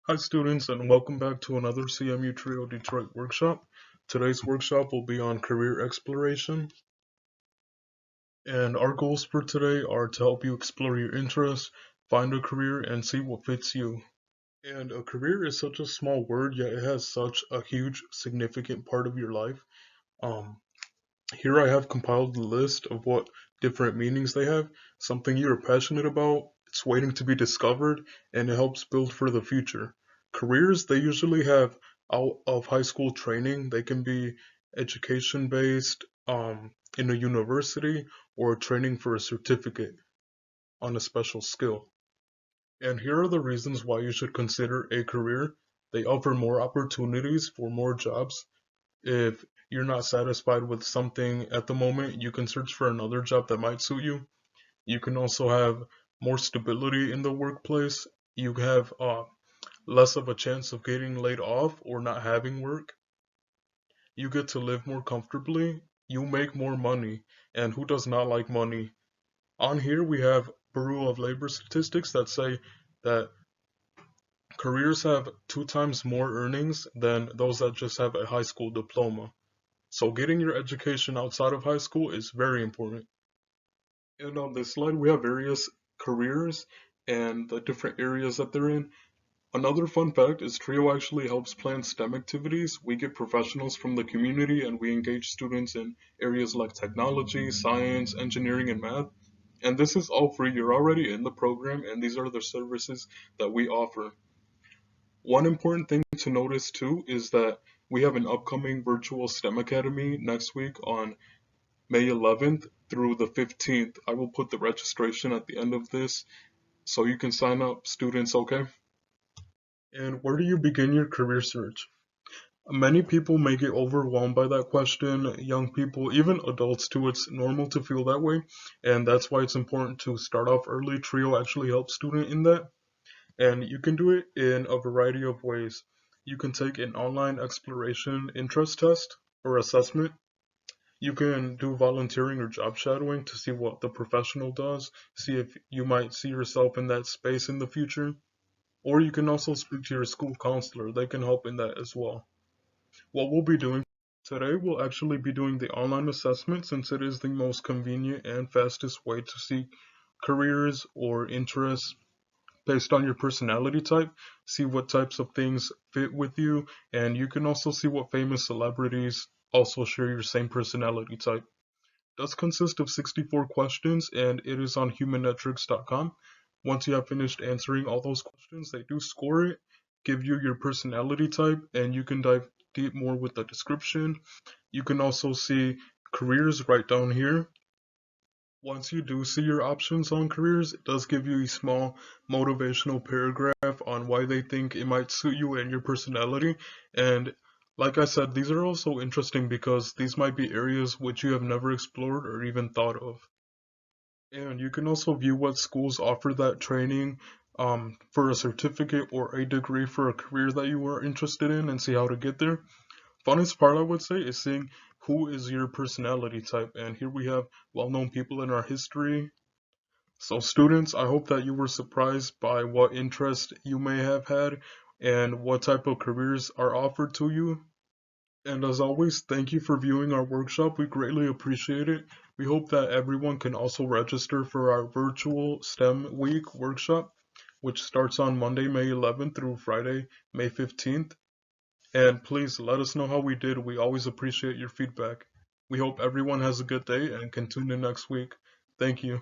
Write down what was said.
Hi students, and welcome back to another CMU Trio Detroit workshop. Today's workshop will be on career exploration, and our goals for today are to help you explore your interests, find a career, and see what fits you. And a career is such a small word, yet it has such a huge, significant part of your life. Um, Here I have compiled a list of what different meanings they have. Something you're passionate about, it's waiting to be discovered, and it helps build for the future. Careers, they usually have out of high school training. They can be education based, in a university, or training for a certificate on a special skill. And here are the reasons why you should consider a career. They offer more opportunities for more jobs. If you're not satisfied with something at the moment, you can search for another job that might suit you. You can also have more stability in the workplace. You have less of a chance of getting laid off or not having work. You get to live more comfortably. You make more money. And who does not like money? On here, we have Bureau of Labor statistics that say that careers have 2 times more earnings than those that just have a high school diploma. So getting your education outside of high school is very important. And on this slide, we have various careers and the different areas that they're in. Another fun fact is TRIO actually helps plan STEM activities. We get professionals from the community and we engage students in areas like technology, science, engineering, and math. And this is all free. You're already in the program, and these are the services that we offer. One important thing to notice too is that we have an upcoming virtual STEM Academy next week on May 11th through the 15th. I will put the registration at the end of this so you can sign up, students, okay? And where do you begin your career search? Many people may get overwhelmed by that question, young people, even adults too. It's normal to feel that way, and that's why it's important to start off early. Trio actually helps student in that, and you can do it in a variety of ways. You can take an online exploration interest test or assessment. You can do volunteering or job shadowing to see what the professional does, see if you might see yourself in that space in the future. Or you can also speak to your school counselor, they can help in that as well. What we'll be doing today, we'll actually be doing the online assessment since it is the most convenient and fastest way to seek careers or interests based on your personality type. See what types of things fit with you, and you can also see what famous celebrities also share your same personality type. Does consist of 64 questions and it is on humanmetrics.com. Once you have finished answering all those questions, they do score it, give you your personality type, and you can dive deep more with the description. You can also see careers right down here. Once you do see your options on careers, it does give you a small motivational paragraph on why they think it might suit you and your personality. And like I said, these are also interesting because these might be areas which you have never explored or even thought of. And you can also view what schools offer that training for a certificate or a degree for a career that you are interested in and see how to get there. Funnest part I would say is seeing who is your personality type. And here we have well-known people in our history. So students, I hope that you were surprised by what interest you may have had and what type of careers are offered to you. And as always, thank you for viewing our workshop. We greatly appreciate it. We hope that everyone can also register for our virtual STEM week workshop, which starts on Monday, May 11th through Friday, May 15th. And please let us know how we did. We always appreciate your feedback. We hope everyone has a good day and can tune in next week. Thank you.